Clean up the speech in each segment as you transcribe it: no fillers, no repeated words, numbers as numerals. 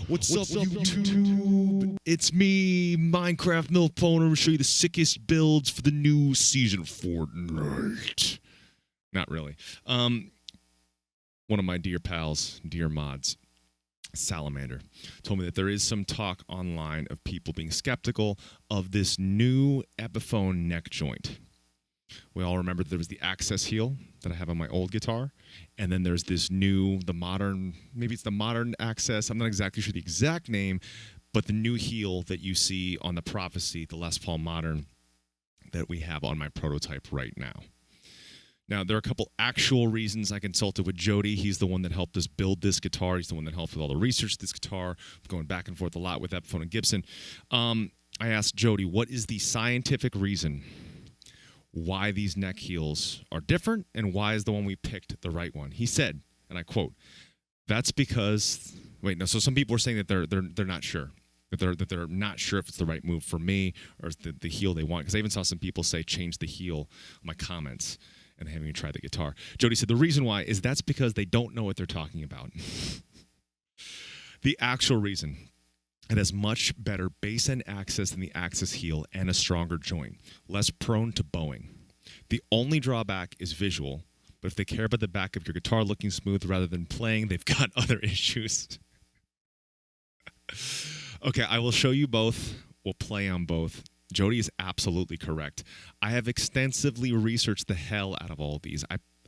What's up, YouTube? It's me, Minecraft Milk Owner, to show you the sickest builds for the new season of Fortnite. Not really. One of my dear pals, dear mods, Salamander, told me that there is some talk online of people being skeptical of this new Epiphone neck joint. We all remember that there was the Axcess heel that I have on my old guitar, and then there's this new, the modern, maybe it's the modern Axcess, I'm not exactly sure the exact name, but the new heel that you see on the Prophecy, the Les Paul Modern, that we have on my prototype right now. Now, there are a couple actual reasons. I consulted with Jody. He's the one that helped us build this guitar. He's the one that helped with all the research of this guitar, going back and forth a lot with Epiphone and Gibson. I asked Jody, what is the scientific reason why these neck heels are different and why is the one we picked the right one? He said, and I quote, "That's because," wait, no, so some people are saying that they're not sure. That they're not sure if it's the right move for me or the heel they want. Because I even saw some people say change the heel in my comments, and they haven't even tried the guitar. Jody said the reason why is that's because they don't know what they're talking about. The actual reason: it has much better bass end access than the Axcess heel and a stronger joint, less prone to bowing. The only drawback is visual, but if they care about the back of your guitar looking smooth rather than playing, they've got other issues. Okay, I will show you both. We'll play on both. Jody is absolutely correct. I have extensively researched the hell out of all of these.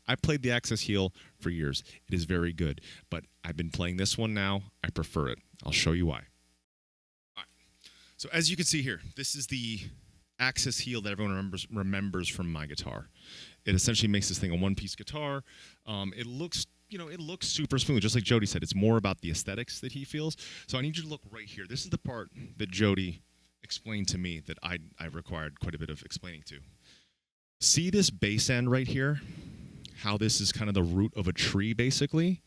I played the Axcess heel for years. It is very good, but I've been playing this one now. I prefer it. I'll show you why. So as you can see here, this is the Axcess heel that everyone remembers from my guitar. It essentially makes this thing a one-piece guitar. It looks super smooth, just like Jody said. It's more about the aesthetics that he feels. So I need you to look right here. This is the part that Jody explained to me that I required quite a bit of explaining to. See this bass end right here? How this is kind of the root of a tree, basically?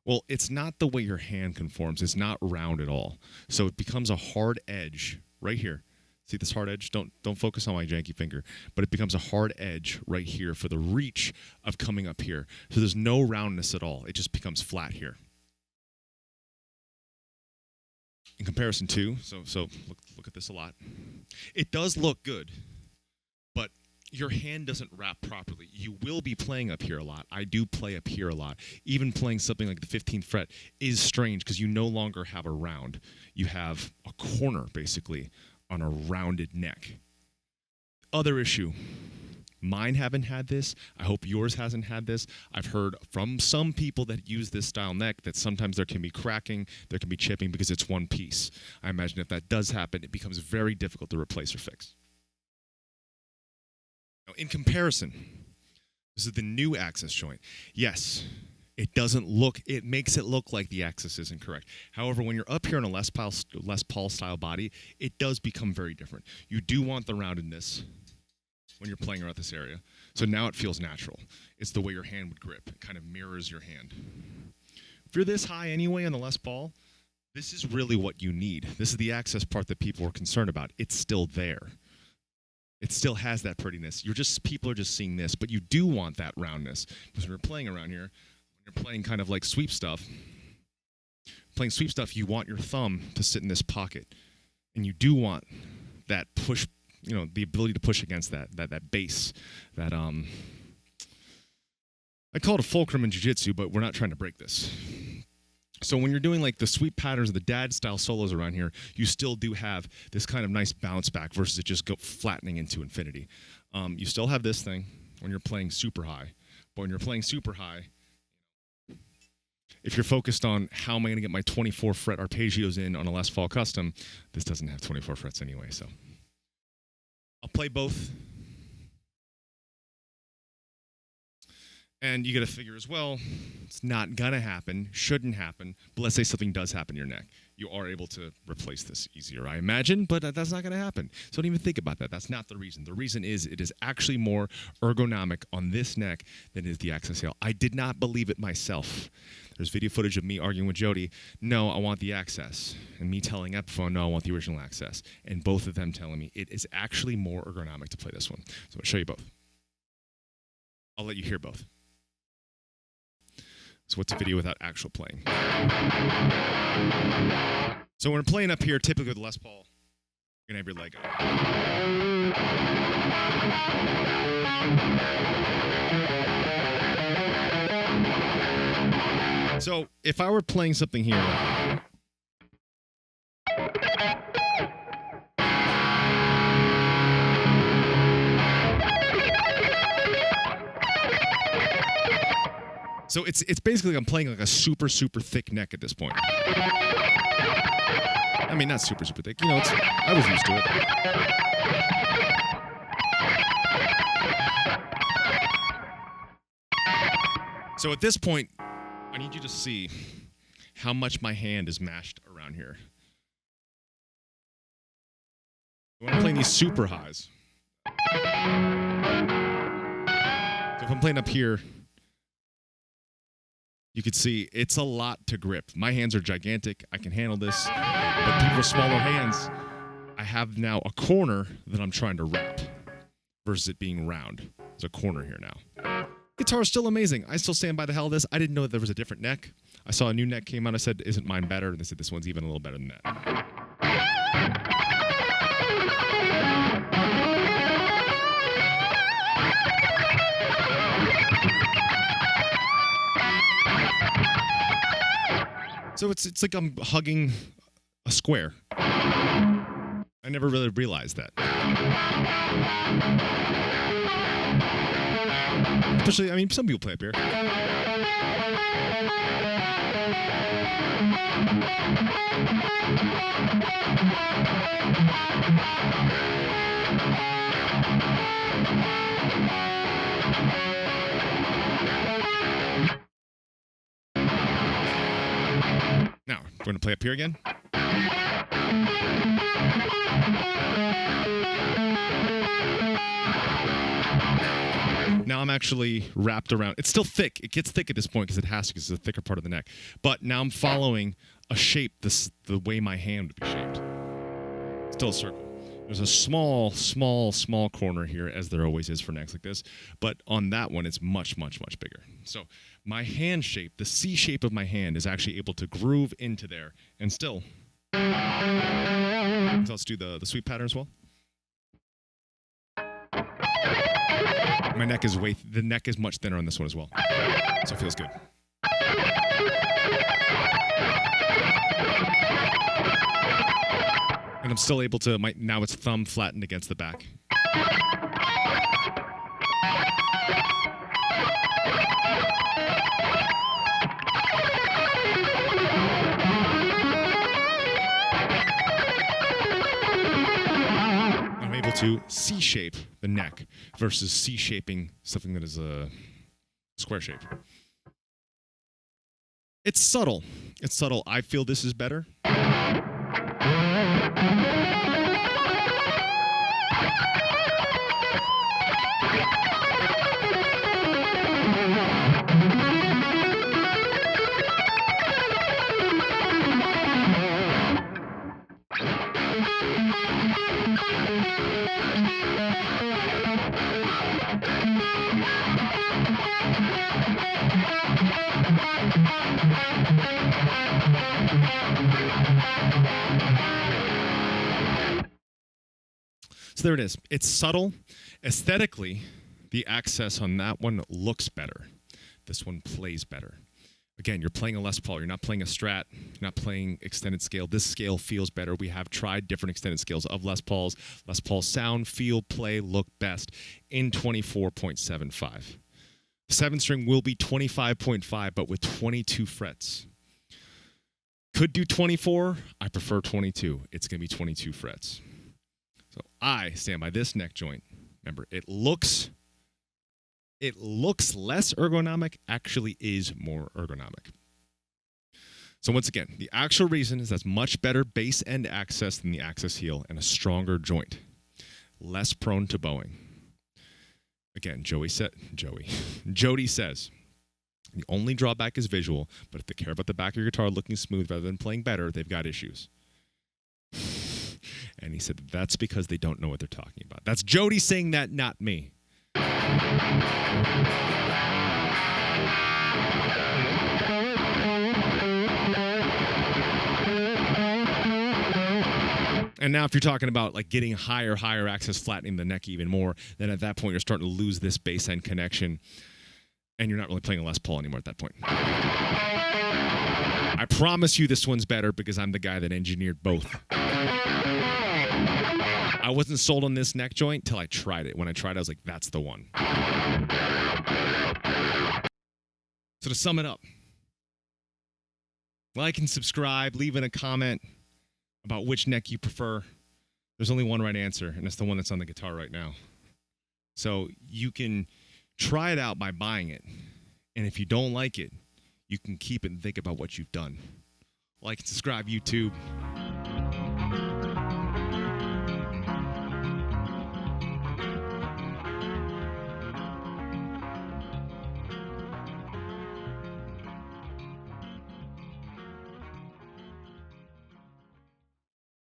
Well, it's not the way your hand conforms. It's not round at all. So it becomes a hard edge right here. See this hard edge? Don't focus on my janky finger. But it becomes a hard edge right here for the reach of coming up here. So there's no roundness at all. It just becomes flat here. In comparison to, so look at this a lot. It does look good, but your hand doesn't wrap properly. You will be playing up here a lot. I do play up here a lot. Even playing something like the 15th fret is strange because you no longer have a round. You have a corner, basically, on a rounded neck. Other issue. Mine haven't had this. I hope yours hasn't had this. I've heard from some people that use this style neck that sometimes there can be cracking, there can be chipping because it's one piece. I imagine if that does happen, it becomes very difficult to replace or fix. Now, in comparison, this is the new Axcess joint. Yes, it makes it look like the Axcess isn't correct. However, when you're up here on a Les Paul style body, it does become very different. You do want the roundedness when you're playing around this area. So now it feels natural. It's the way your hand would grip. It kind of mirrors your hand. If you're this high anyway on the Les Paul, this is really what you need. This is the Axcess part that people were concerned about. It's still there. It still has that prettiness. People are just seeing this, but you do want that roundness. Because when you're playing around here, when you're playing kind of like sweep stuff, you want your thumb to sit in this pocket. And you do want that push, the ability to push against that base, that I call it a fulcrum in jiu-jitsu, but we're not trying to break this. So when you're doing like the sweep patterns, the dad style solos around here, you still do have this kind of nice bounce back versus it just go flattening into infinity. You still have this thing when you're playing super high, but when you're playing super high, if you're focused on how am I going to get my 24 fret arpeggios in on a Les Paul Custom, this doesn't have 24 frets anyway, so I'll play both. And you got to figure as well, it's not going to happen, shouldn't happen, but let's say something does happen in your neck. You are able to replace this easier, I imagine, but that's not going to happen. So don't even think about that. That's not the reason. The reason is it is actually more ergonomic on this neck than is the Axcess heel. I did not believe it myself. There's video footage of me arguing with Jody, no, I want the Axcess, and me telling Epiphone, no, I want the original Axcess, and both of them telling me it is actually more ergonomic to play this one. So I'm going to show you both. I'll let you hear both. So what's a video without actual playing? So when we're playing up here, typically with Les Paul, you're going to have your leg up. So if I were playing something here, so it's basically like I'm playing like a super thick neck at this point. I mean, not super thick. You know, I was used to it. So at this point, I need you to see how much my hand is mashed around here. When I'm playing these super highs. So if I'm playing up here, you can see it's a lot to grip. My hands are gigantic. I can handle this. But people with smaller hands, I have now a corner that I'm trying to wrap versus it being round. There's a corner here now. Guitar is still amazing. I still stand by the hell of this. I didn't know that there was a different neck. I saw a new neck came out. I said, isn't mine better? And they said, this one's even a little better than that. So it's like I'm hugging a square. I never really realized that. Especially, I mean, some people play up here. Now, we're going to play up here again. Now I'm actually wrapped around. It's still thick. It gets thick at this point because it has to, because it's a thicker part of the neck. But now I'm following a shape the way my hand would be shaped. Still a circle. There's a small corner here, as there always is for necks like this. But on that one, it's much bigger. So my hand shape, the C shape of my hand, is actually able to groove into there. And still, so let's do the sweep pattern as well. My neck is the neck is much thinner on this one as well. So it feels good. And I'm still able to, now it's thumb flattened against the back. I'm able to C-shape the neck versus C-shaping something that is a square shape. It's subtle. It's subtle. I feel this is better. So there it is. It's subtle. Aesthetically, the Axcess on that one looks better. This one plays better. Again, you're playing a Les Paul. You're not playing a Strat. You're not playing extended scale. This scale feels better. We have tried different extended scales of Les Pauls. Les Paul's sound, feel, play, look best in 24.75. 7-string will be 25.5, but with 22 frets. Could do 24. I prefer 22. It's going to be 22 frets. So I stand by this neck joint. Remember, it looks less ergonomic, actually is more ergonomic. So once again, the actual reason is that's much better base end access than the Axcess heel and a stronger joint. Less prone to bowing. Again, Jody says, the only drawback is visual, but if they care about the back of your guitar looking smooth rather than playing better, they've got issues. And he said, that's because they don't know what they're talking about. That's Jody saying that, not me. And now if you're talking about like getting higher access, flattening the neck even more, then at that point you're starting to lose this bass end connection, and you're not really playing a Les Paul anymore at that point. I promise you this one's better because I'm the guy that engineered both. I wasn't sold on this neck joint till I tried it. When I tried it, I was like, that's the one. So to sum it up, like and subscribe, leave in a comment about which neck you prefer. There's only one right answer, and it's the one that's on the guitar right now. So you can try it out by buying it. And if you don't like it, you can keep it and think about what you've done. Like and subscribe, YouTube.